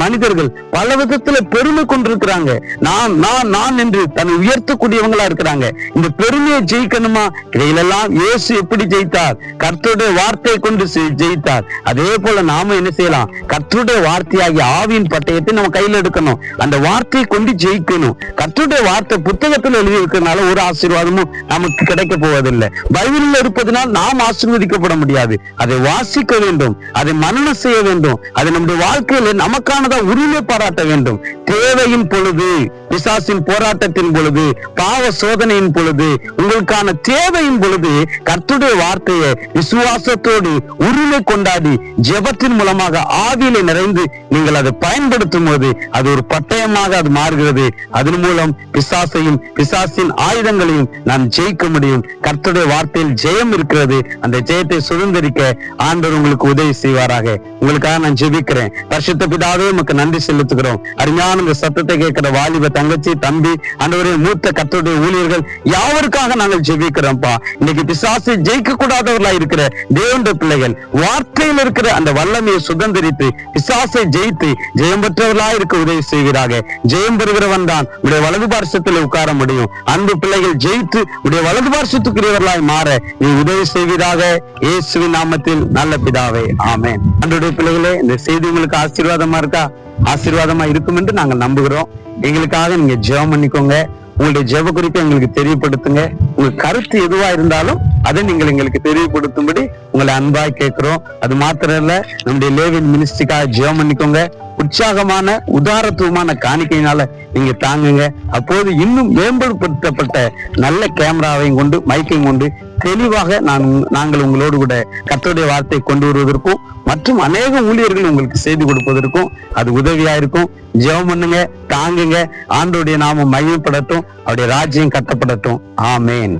மனிதர்கள் பல விதத்துல பெருமை கொண்டிருக்கிறாங்க. நான் என்று தன்னை உயர்த்தக்கூடியவங்களா இருக்கிறாங்க. இந்த பெருமையை ஜெயிக்கணுமா? இதையெல்லாம் இயேசு எப்படி ஜெயித்தார்? கர்த்தருடைய வார்த்தையை கொண்டு ஜெயித்தார். அதே போல நாம என்ன செய்யலாம்? கர்த்தருடைய வார்த்தையாகிய ஆவியின் பட்டயத்தை நம்ம கையில எடுக்கணும். அந்த வார்த்தையை கொண்டு ஜெயிக்கணும். கர்த்தருடைய வார்த்தை புத்தகத்தில் எழுதி இருக்கிறதுனால ஒரு ஆசீர்வாதமும் நமக்கு கிடைக்க போவதில்லை. பைபிளில் இருப்பதனால் நாம் ஆசீர்வதிக்கப்பட முடியாது. அதை வாசிக்க வேண்டும், அதை மனனம் செய்ய வேண்டும், அதை நம்முடைய வாழ்க்கையில நமக்கானதா உரிமை பாராட்ட வேண்டும். தேவையின் பொழுது, பிசாசின் போராட்டத்தின் பொழுது, பாவ சோதனையின் பொழுது, உங்களுக்கான தேவையின் பொழுது கர்த்தருடைய வார்த்தையை விசுவாசத்தோடு உரிமை கொண்டாடி ஜெபத்தின் மூலமாக ஆவியிலே நிறைந்து நீங்கள் அதை பயன்படுத்தும் போது அது ஒரு பட்டயமாக அது மாறுகிறது. அதன் மூலம் பிசாசையும் பிசாசின் ஆயுதங்களையும் நாம் ஜெயிக்க முடியும். கர்த்தருடைய வார்த்தையில் ஜெயம் இருக்கிறது. அந்த ஜெயத்தை சுதந்திரிக்க ஆண்டவர் உங்களுக்கு உதவி செய்வாராக. உங்களுக்காக நான் ஜெபிக்கிறேன். பரிசுத்த பிதாவே, உமக்கு நன்றி செலுத்துகிறோம். அருமையான இந்த சத்தத்தை கேட்கிற வாலிப தங்கச்சி, தம்பி, ஆண்டவரே, மூத்த கர்த்தருடைய ஊழியர்கள் யாவருக்காக நாங்கள் ஜெபிக்கிறோம்ப்பா. இன்னைக்கு பிசாசை ஜெயிக்க கூடாதவர்களா இருக்கிற தேவனுடைய பிள்ளைகள் வார்த்தையில் இருக்கிற அந்த வல்லமையை சுதந்திரித்து பிசாசை ஜெயித்து ஜெயம் பெற்றவர்களா இருக்க உதவி செய்கிறாங்க. ஜெயம் பெறுகிறவன் தான் உடைய வலது பார்சத்தில் உட்கார முடியும். அன்பு பிள்ளைகள் ஜெயித்து உடைய வலது பார்சத்துக்குரியவர்களாய் மாற நீ உதவி செய்வீராக. இயேசுவின் நாமத்தில் நல்ல பிதாவே, ஆமென். அன்றைய பிள்ளைகளே, இந்த செய்தி உங்களுக்கு ஆசீர்வாதமா இருக்கா? ஆசீர்வாதமா இருக்கும் என்று நாங்கள் நம்புகிறோம். எங்களுக்காக நீங்க ஜெபம் பண்ணிக்கோங்க. உங்களுடைய ஜெப குறிப்பை எங்களுக்கு தெரியப்படுத்துங்க. உங்க கருத்து எதுவா இருந்தாலும் அதை நீங்கள் எங்களுக்கு தெரியப்படுத்தும்படி உங்களை அன்பாய் கேட்கிறோம். அது மாத்திரம் இல்ல, நம்முடைய லேவின் மினிஸ்ட்ரிக்காக ஜெபம் பண்ணிக்கோங்க. உற்சாகமான உதாரத்துவமான காணிக்கையினால நீங்க தாங்குங்க. அப்போது இன்னும் மேம்படுத்தப்பட்ட நல்ல கேமராவையும் கொண்டு மைக்கையும் கொண்டு தெளிவாக நாங்கள் உங்களோடு கூட கர்த்தருடைய வார்த்தையை கொண்டு வருவதற்கும் மற்றும் அநேக ஊழியர்கள் உங்களுக்கு செய்து கொடுப்பதற்கும் அது உதவியா இருக்கும். ஜெபம் பண்ணுங்க, தாங்குங்க. ஆண்டவருடைய நாமம் மகிமைப்படட்டும், அவருடைய ராஜ்யம் கட்டப்படட்டும். ஆமேன்.